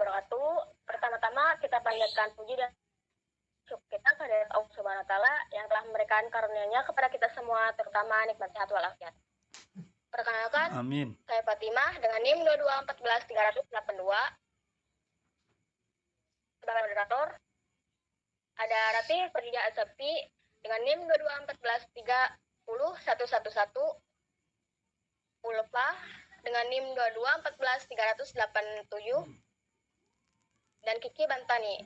wabarakatuh. Pertama-tama kita panjatkan puji dan syukur kita kepada Allah Subhanahu wa taala yang telah memberikan karunia-Nya kepada kita semua, terutama nikmat sehat walafiat. Perkenalkan, Amin. saya Fatimah dengan NIM 2214382. Sebagai moderator, ada Ratih Fadija Asapti dengan NIM 221430111. Ulfa dengan NIM 2214387 dan Kiki Bantani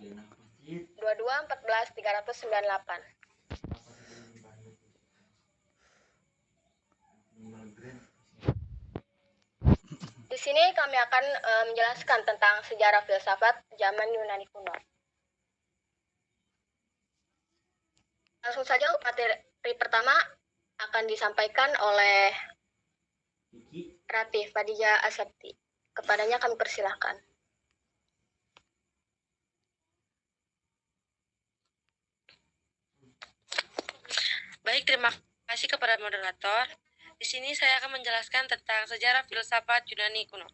2214398. Di sini kami akan menjelaskan tentang sejarah filsafat zaman Yunani kuno. Langsung saja materi pertama akan disampaikan oleh Ratih Fadija Asapti. Kepadanya kami persilahkan. Baik, terima kasih kepada moderator. Di sini saya akan menjelaskan tentang sejarah filsafat Yunani kuno.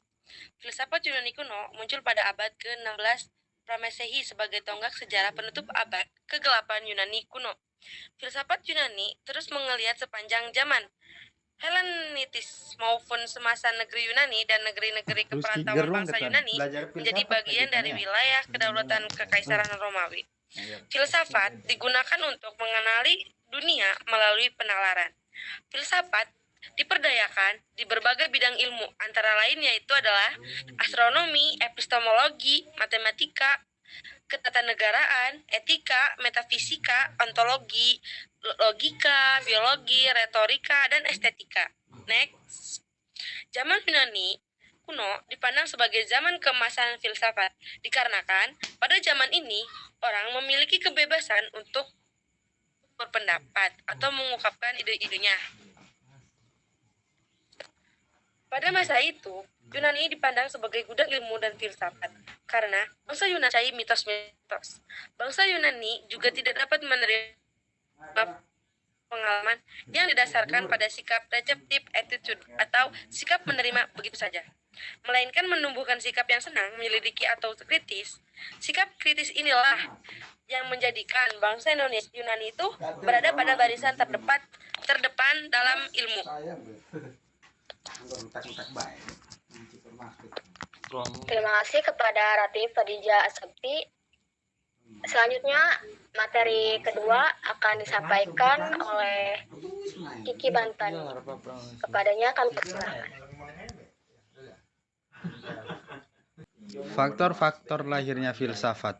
Filsafat Yunani kuno muncul pada abad ke-16 Pramesehi sebagai tonggak sejarah penutup abad ke-8 Yunani kuno. Filsafat Yunani terus menggeliat sepanjang zaman Helenitis maupun semasa negeri Yunani dan negeri-negeri keperantauan bangsa Yunani menjadi bagian dari wilayah kedaulatan Kekaisaran Romawi. Filsafat digunakan untuk mengenali dunia melalui penalaran. Filsafat diperdayakan di berbagai bidang ilmu, antara lain yaitu adalah astronomi, epistemologi, matematika, ketatanegaraan, etika, metafisika, ontologi, logika, biologi, retorika, dan estetika. Next. Zaman Yunani kuno dipandang sebagai zaman keemasan filsafat, dikarenakan pada zaman ini orang memiliki kebebasan untuk berpendapat atau mengungkapkan ide-idenya. Pada masa itu, Yunani dipandang sebagai gudang ilmu dan filsafat, karena bangsa Yunani percaya mitos-mitos. Bangsa Yunani juga tidak dapat menerima pengalaman yang didasarkan pada sikap receptive attitude atau sikap menerima begitu saja, melainkan menumbuhkan sikap yang senang menyelidiki atau kritis. Sikap kritis inilah yang menjadikan bangsa Yunani itu berada pada barisan terdepan dalam ilmu. Terima kasih kepada Ratih Fadija Asapti. Selanjutnya, materi kedua akan disampaikan oleh Kiki Bantani. Kepadanya kami persilahkan. Faktor-faktor lahirnya filsafat.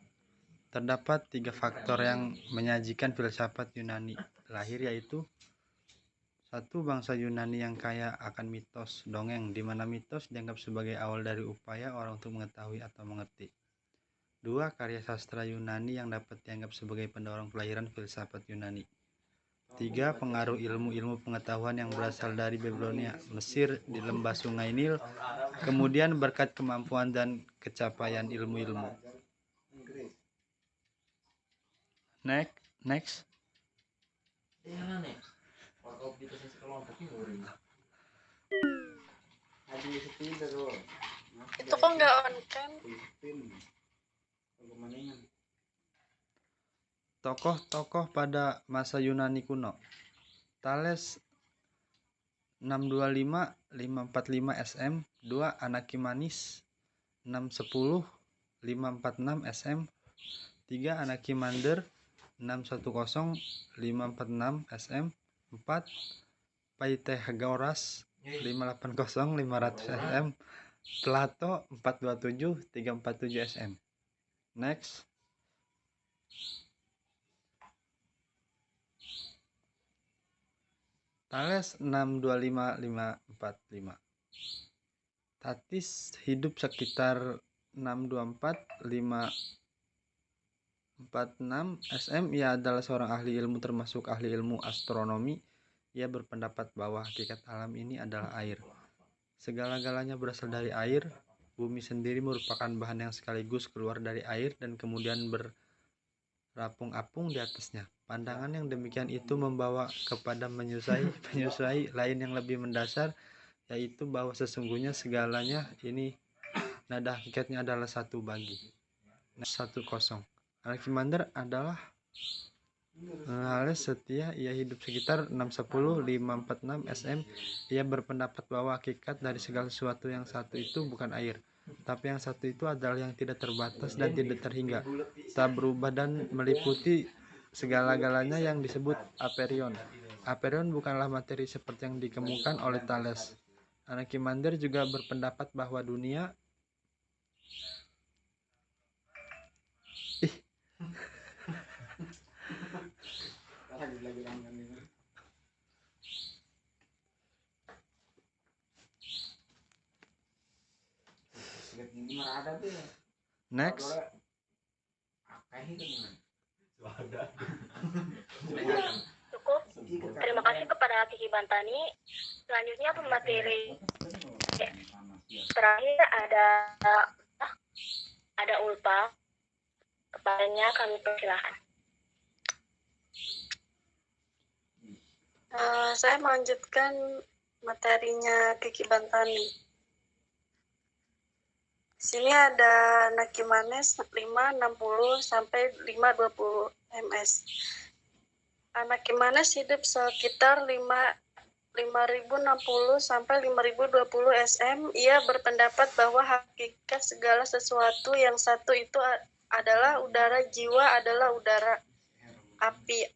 Terdapat 3 faktor yang menyajikan filsafat Yunani lahir, yaitu 1. Bangsa Yunani yang kaya akan mitos dongeng, di mana mitos dianggap sebagai awal dari upaya orang untuk mengetahui atau mengerti. 2. Karya sastra Yunani yang dapat dianggap sebagai pendorong kelahiran filsafat Yunani. 3. Pengaruh ilmu-ilmu pengetahuan yang berasal dari Babilonia, Mesir, di lembah Sungai Nil, kemudian berkat kemampuan dan kecapaian ilmu-ilmu. Next. Itu kok nggak on cam? Tokoh-tokoh pada masa Yunani kuno. Thales 625-545 SM, 2 Anaximenes 610-546 SM, 3 Anaximander 610-546 SM, 4 Pythagoras 580-500 SM, Plato 427-347 SM. Next. Thales 625-545. Tatis hidup sekitar 624-546 SM. Ia adalah seorang ahli ilmu termasuk ahli ilmu astronomi. Ia berpendapat bahwa hakikat alam ini adalah air. Segala-galanya berasal dari air. Bumi sendiri merupakan bahan yang sekaligus keluar dari air dan kemudian berapung-apung di atasnya. Pandangan yang demikian itu membawa kepada penyusai lain yang lebih mendasar, yaitu bahwa sesungguhnya segalanya ini Nada hakikatnya adalah 1 bagi 1-0. Anaximander adalah Thales setia, ia hidup sekitar 610-546 SM. Ia berpendapat bahwa hakikat dari segala sesuatu yang satu itu bukan air, tapi yang satu itu adalah yang tidak terbatas dan tidak terhingga, tak berubah dan meliputi segala-galanya, yang disebut aperion. Aperion bukanlah materi seperti yang dikemukakan oleh Thales. Anaximander juga berpendapat bahwa dunia next. Cukup. Terima kasih kepada Kiki Bantani. Selanjutnya pemateri terakhir ada Ulpa. Kepadanya kami persilahkan. Saya melanjutkan materinya Kiki Bantani. Di sini ada Anaximenes 560 sampai 520 ms. Anaximenes hidup sekitar 5060 sampai 5020 sm. Ia berpendapat bahwa hakikat segala sesuatu yang satu itu adalah udara, jiwa adalah udara, api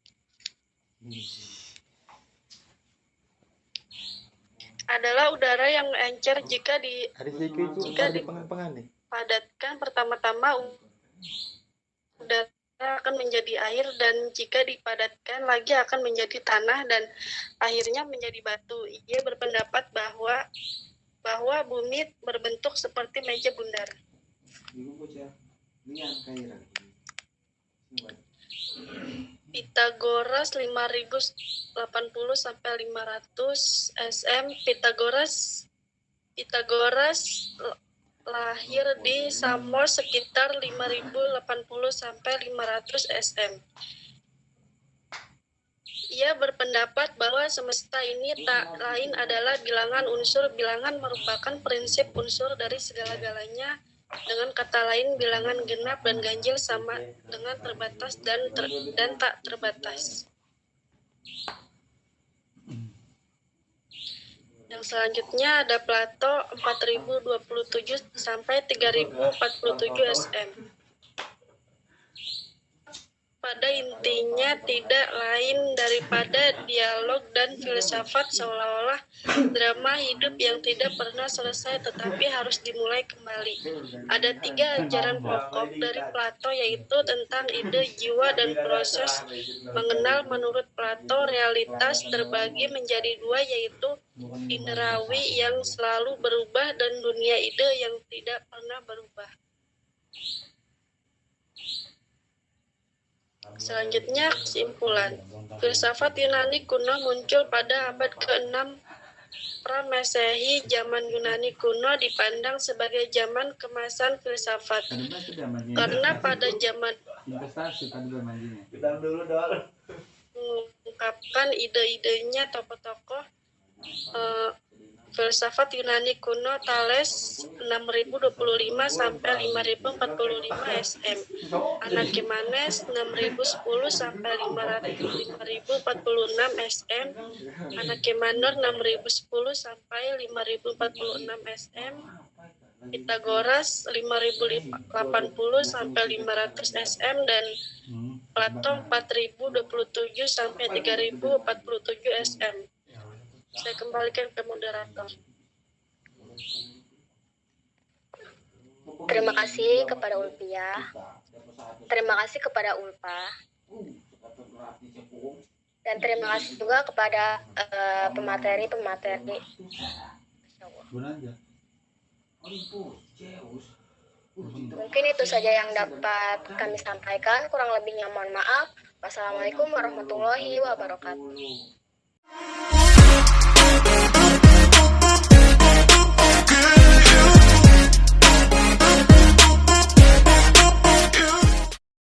adalah udara yang encer jika dipadatkan. Pertama-tama udara akan menjadi air, dan jika dipadatkan lagi akan menjadi tanah, dan akhirnya menjadi batu. Ia berpendapat bahwa bumi berbentuk seperti meja bundar. Pythagoras 5080 sampai 500 sm. Pythagoras lahir di Samos sekitar 5080 sampai 500 sm. Ia berpendapat bahwa semesta ini tak lain adalah bilangan unsur. Bilangan merupakan prinsip unsur dari segala-galanya. Dengan kata lain, bilangan genap dan ganjil sama dengan terbatas dan tak terbatas. Yang selanjutnya ada Plato 4027 sampai 3047 sm. Pada intinya tidak lain daripada dialog dan filsafat, seolah-olah drama hidup yang tidak pernah selesai tetapi harus dimulai kembali. Ada 3 ajaran pokok dari Plato, yaitu tentang ide, jiwa, dan proses mengenal. Menurut Plato, realitas terbagi menjadi 2, yaitu indrawi yang selalu berubah dan dunia ide yang tidak pernah berubah. Selanjutnya, kesimpulan. Filsafat Yunani kuno muncul pada abad ke-6 Pra-Masehi. Zaman Yunani kuno dipandang sebagai zaman kemasan filsafat. Karena pada zaman mengungkapkan ide-idenya tokoh-tokoh filsafat Yunani kuno, Thales 6025 sampai 5045 sm, Anaximenes 6010 sampai 5046 sm, Anaximander 6010 sampai 5046 sm, Pythagoras 5080 sampai 500 sm, dan Plato 4027 sampai 3047 sm. Saya kembalikan ke moderator. Terima kasih kepada Ulpia. Terima kasih kepada Ulpa. Dan terima kasih juga kepada pemateri-pemateri. Mungkin itu saja yang dapat kami sampaikan. Kurang lebihnya mohon maaf. Wassalamualaikum warahmatullahi wabarakatuh.